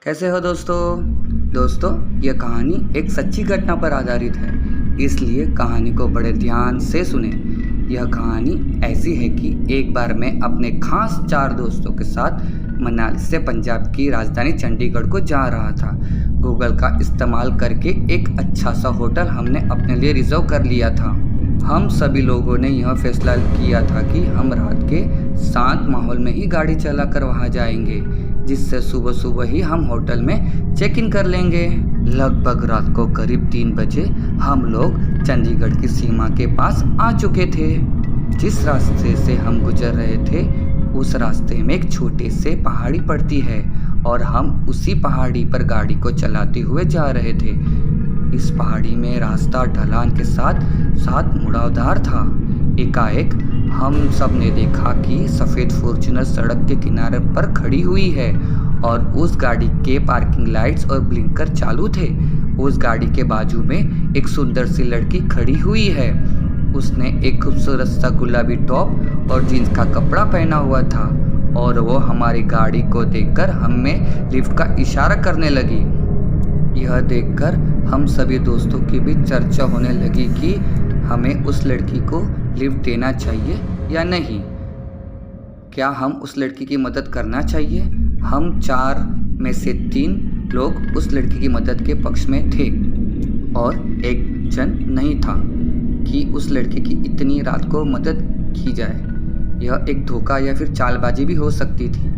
कैसे हो दोस्तों यह कहानी एक सच्ची घटना पर आधारित है, इसलिए कहानी को बड़े ध्यान से सुने। यह कहानी ऐसी है कि एक बार मैं अपने खास 4 दोस्तों के साथ मनाली से पंजाब की राजधानी चंडीगढ़ को जा रहा था। गूगल का इस्तेमाल करके एक अच्छा सा होटल हमने अपने लिए रिजर्व कर लिया था। हम सभी लोगों ने यह फैसला किया था कि हम रात के शांत माहौल में ही गाड़ी चलाकर वहां जाएंगे, जिससे सुबह सुबह ही हम होटल में चेक इन कर लेंगे। लगभग रात को करीब 3 बजे हम लोग चंडीगढ़ की सीमा के पास आ चुके थे। जिस रास्ते से हम गुजर रहे थे उस रास्ते में एक छोटी से पहाड़ी पड़ती है और हम उसी पहाड़ी पर गाड़ी को चलाते हुए जा रहे थे। इस पहाड़ी में रास्ता ढलान के साथ साथ मुड़ावदार था। एकाएक हम सब ने देखा कि सफ़ेद फॉर्च्यूनर सड़क के किनारे पर खड़ी हुई है और उस गाड़ी के पार्किंग लाइट्स और ब्लिंकर चालू थे। उस गाड़ी के बाजू में एक सुंदर सी लड़की खड़ी हुई है। उसने एक खूबसूरत सा गुलाबी टॉप और जीन्स का कपड़ा पहना हुआ था और वो हमारी गाड़ी को देखकर हमें लिफ्ट का इशारा करने लगी। यह देखकर हम सभी दोस्तों के बीच चर्चा होने लगी कि हमें उस लड़की को लिफ्ट देना चाहिए या नहीं। क्या हम उस लड़की की मदद करना चाहिए? हम 4 में से 3 लोग उस लड़की की मदद के पक्ष में थे और एक जन नहीं था कि उस लड़की की इतनी रात को मदद की जाए। यह एक धोखा या फिर चालबाजी भी हो सकती थी।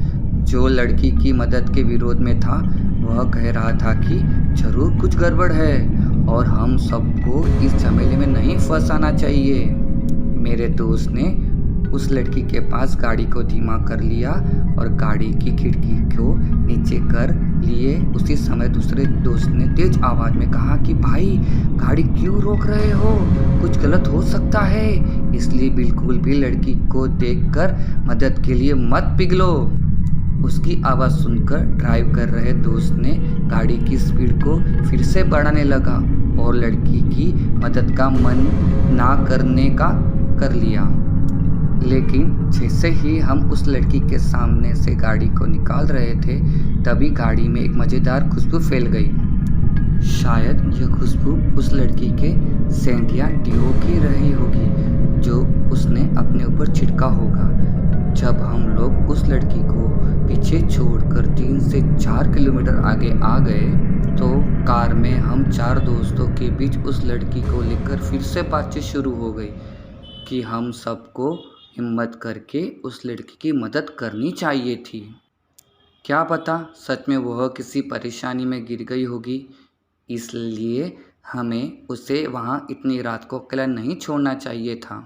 जो लड़की की मदद के विरोध में था वह कह रहा था कि जरूर कुछ गड़बड़ है और हम सबको इस झमेले में नहीं फंसाना चाहिए। मेरे दोस्त ने उस लड़की के पास गाड़ी को धीमा कर लिया और गाड़ी की खिड़की को नीचे कर लिए। उसी समय दूसरे दोस्त ने तेज आवाज में कहा कि भाई, गाड़ी क्यों रोक रहे हो? कुछ गलत हो सकता है, इसलिए बिल्कुल भी लड़की को देखकर मदद के लिए मत पिघलो। उसकी आवाज़ सुनकर ड्राइव कर रहे दोस्त ने गाड़ी की स्पीड को फिर से बढ़ाने लगा और लड़की की मदद का मन ना करने का कर लिया। लेकिन जैसे ही हम उस लड़की के सामने से गाड़ी को निकाल रहे थे तभी गाड़ी में एक मज़ेदार खुशबू फैल गई। शायद यह खुशबू उस लड़की के सेंट या डिओ की रही होगी जो उसने अपने ऊपर छिड़का होगा। जब हम लोग उस लड़की को पीछे छोड़कर 3 से 4 किलोमीटर आगे आ गए तो कार में हम 4 दोस्तों के बीच उस लड़की को लेकर फिर से बातचीत शुरू हो गई कि हम सबको हिम्मत करके उस लड़की की मदद करनी चाहिए थी। क्या पता सच में वह किसी परेशानी में गिर गई होगी, इसलिए हमें उसे वहाँ इतनी रात को अकेला नहीं छोड़ना चाहिए था।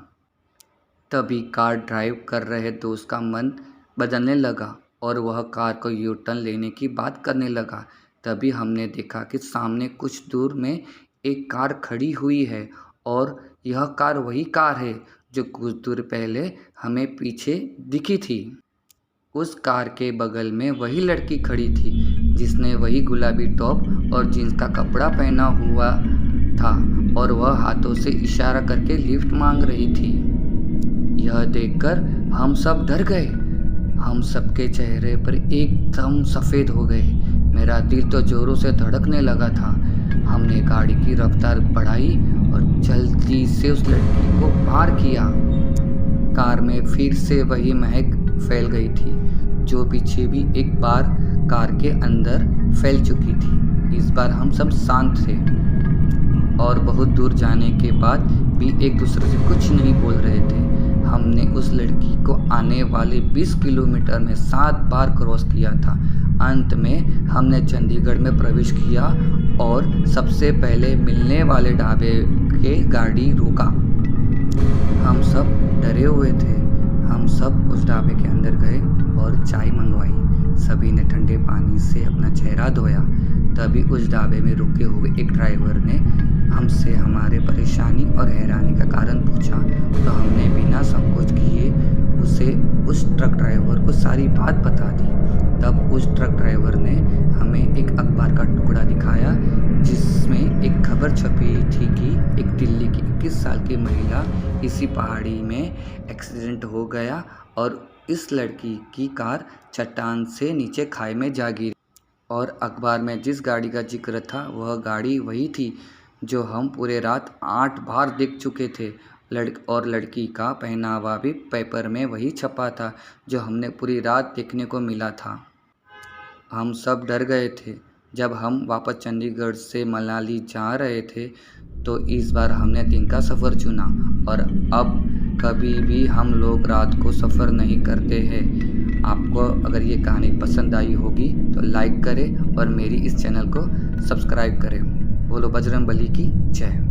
तभी कार ड्राइव कर रहे दोस्त का मन बदलने लगा और वह कार को यू टर्न लेने की बात करने लगा। तभी हमने देखा कि सामने कुछ दूर में एक कार खड़ी हुई है और यह कार वही कार है जो कुछ दूर पहले हमें पीछे दिखी थी। उस कार के बगल में वही लड़की खड़ी थी जिसने वही गुलाबी टॉप और जीन्स का कपड़ा पहना हुआ था और वह हाथों से इशारा करके लिफ्ट मांग रही थी। यह देखकर हम सब डर गए। हम सबके चेहरे पर एकदम सफ़ेद हो गए। मेरा दिल तो ज़ोरों से धड़कने लगा था। हमने गाड़ी की रफ्तार बढ़ाई और जल्दी से उस लड़की को पार किया। कार में फिर से वही महक फैल गई थी जो पीछे भी एक बार कार के अंदर फैल चुकी थी। इस बार हम सब शांत थे और बहुत दूर जाने के बाद भी एक दूसरे से कुछ नहीं बोल रहे थे। हमने उस लड़की को आने वाले 20 किलोमीटर में 7 बार क्रॉस किया था। अंत में हमने चंडीगढ़ में प्रवेश किया और सबसे पहले मिलने वाले ढाबे के गाड़ी रोका। हम सब डरे हुए थे। हम सब उस ढाबे के अंदर गए और चाय मंगवाई। सभी ने ठंडे पानी से अपना चेहरा धोया। तभी उस ढाबे में रुके हुए एक ड्राइवर ने हमसे हमारे परेशानी और हैरानी का कारण पूछा तो हमने बिना संकोच किए उसे उस ट्रक ड्राइवर को सारी बात बता दी। तब उस ट्रक ड्राइवर ने हमें एक अखबार का टुकड़ा दिखाया जिसमें एक खबर छपी थी कि एक दिल्ली की 21 साल की महिला इसी पहाड़ी में एक्सीडेंट हो गया और इस लड़की की कार चट्टान से नीचे खाई में जा गिरी। और अखबार में जिस गाड़ी का जिक्र था वह गाड़ी वही थी जो हम पूरे रात 8 बार देख चुके थे। लड़की का पहनावा भी पेपर में वही छपा था जो हमने पूरी रात देखने को मिला था। हम सब डर गए थे जब हम वापस चंडीगढ़ से मनाली जा रहे थे, तो इस बार हमने दिन का सफ़र चुना और अब कभी भी हम लोग रात को सफ़र नहीं करते हैं। आपको अगर ये कहानी पसंद आई होगी तो लाइक करें और मेरी इस चैनल को सब्सक्राइब करें। बोलो बजरंगबली की जय।